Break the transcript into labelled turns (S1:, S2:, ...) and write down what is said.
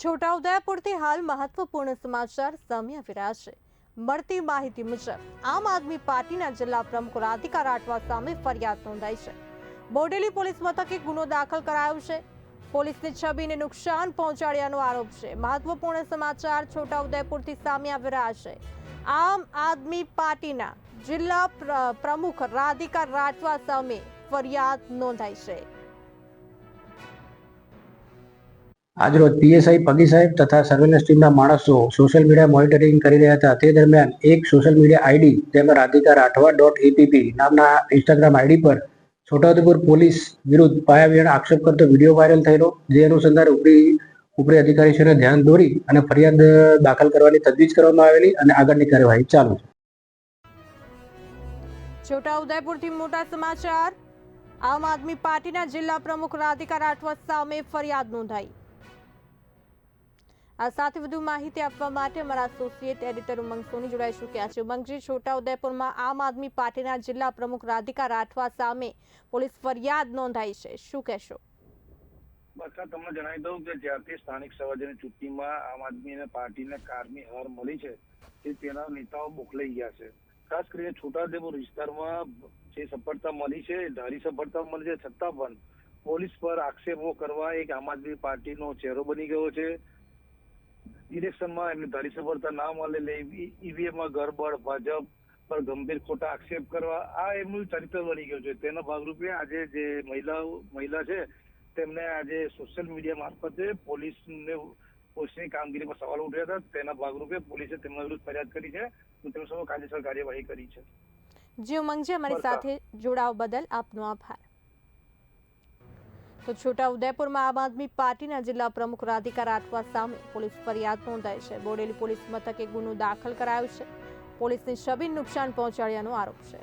S1: છોટાઉદેપુરથી હાલ મહત્વપૂર્ણ સમાચાર સામે આવી રહ્યા છે। મળતી માહિતી મુજબ આમ આદમી પાર્ટીના જિલ્લા પ્રમુખ રાધિકા રાઠવા સામે ફરિયાદ નોંધાઈ છે। બોડેલી પોલીસ મથકે ગુનો દાખલ કરાયો છે। પોલીસની છબીને નુકસાન પહોંચાડ્યાનો આરોપ છે। મહત્વપૂર્ણ સમાચાર છોટાઉદેપુરથી સામે આવી રહ્યા છે। આમ આદમી પાર્ટીના જિલ્લા પ્રમુખ રાધિકા રાઠવા સામે ફરિયાદ નોંધાઈ છે।
S2: આજરોજ પીએસઆઈ પગી સાહેબ તથા સર્વેલન્સ ટીમના માણસો સોશિયલ મીડિયા મોનિટરિંગ કરી રહ્યા હતા। તે દરમિયાન એક સોશિયલ મીડિયા આઈડી તેમાં રાધિકા રાઠવા.app નામના ઇન્સ્ટાગ્રામ આઈડી પર છોટાઉદેપુર પોલીસ વિરુદ્ધ પાયાવિહોણા આક્ષેપ કરતો વિડીયો વાયરલ થયેલો, જે અનુસંધાને ઉપરી અધિકારીઓને ધ્યાન દોરી અને ફરિયાદ દાખલ કરવાની તજવીજ કરવામાં આવેલી અને આગળની કાર્યવાહી ચાલુ છે।
S1: છોટાઉદેપુરથી મોટા સમાચાર। આમ આદમી પાર્ટીના જિલ્લા પ્રમુખ રાધિકા રાઠવા સામે ફરિયાદ નોંધાઈ। આ સાથે વધુ માહિતી આપવા માટે અમારા એસોસિએટ એડિટર ઉમંગ સોની જોડાઈ ચૂક્યા છે। ઉમંગજી, છોટાઉદેપુરમાં આમ આદમી પાર્ટીના જિલ્લા પ્રમુખ રાધિકા રાઠવા સામે પોલીસ ફરિયાદ નોંધાઈ છે, શું કહેશો?
S3: બસ તમને જણાવી દઉં કે જ્યારથી સ્થાનિક સ્વરાજ્યની ચૂંટણીમાં આમ આદમી પાર્ટીને કારની હાર મળી છે તે તેના નેતાઓ બોખલાઈ ગયા છે। ખાસ કરીને છોટાઉદેપુર વિસ્તારમાં જે સફળતા મળી છે, ધારી સફળતા મળી છે, છતાં પણ પોલીસ પર આક્ષેપો કરવા એક આમ આદમી પાર્ટીનો ચહેરો બની ગયો છે। ઇલેક્શનમાં એમને ધારી સફળતા ના મળે, ઈવીએમમાં ગરબડ, ભાજપ પર ગંભીર ખોટા આક્ષેપ કરવા, આ એમનું ચરિત્ર બની ગયું છે। તેના ભાગરૂપે આજે જે મહિલા છે તેમને આજે સોશિયલ મીડિયા મારફતે પોલીસની કામગીરી પર સવાલ ઉઠ્યા હતા। તેના ભાગરૂપે પોલીસે તેમના વિરુદ્ધ ફરિયાદ કરી છે અને તેમના સામે કાયદેસર કાર્યવાહી કરી છે।
S1: જી ઉમંગજી, અમારી સાથે જોડાવા બદલ આપનો આભાર। તો છોટાઉદેપુરમાં આમ આદમી પાર્ટીના જિલ્લા પ્રમુખ રાધિકા રાઠવા સામે પોલીસ ફરિયાદ નોંધાઈ છે। બોડેલી પોલીસ મથકે ગુનો દાખલ કરાયો છે। પોલીસની છબીને નુકસાન પહોંચાડ્યાનો આરોપ છે।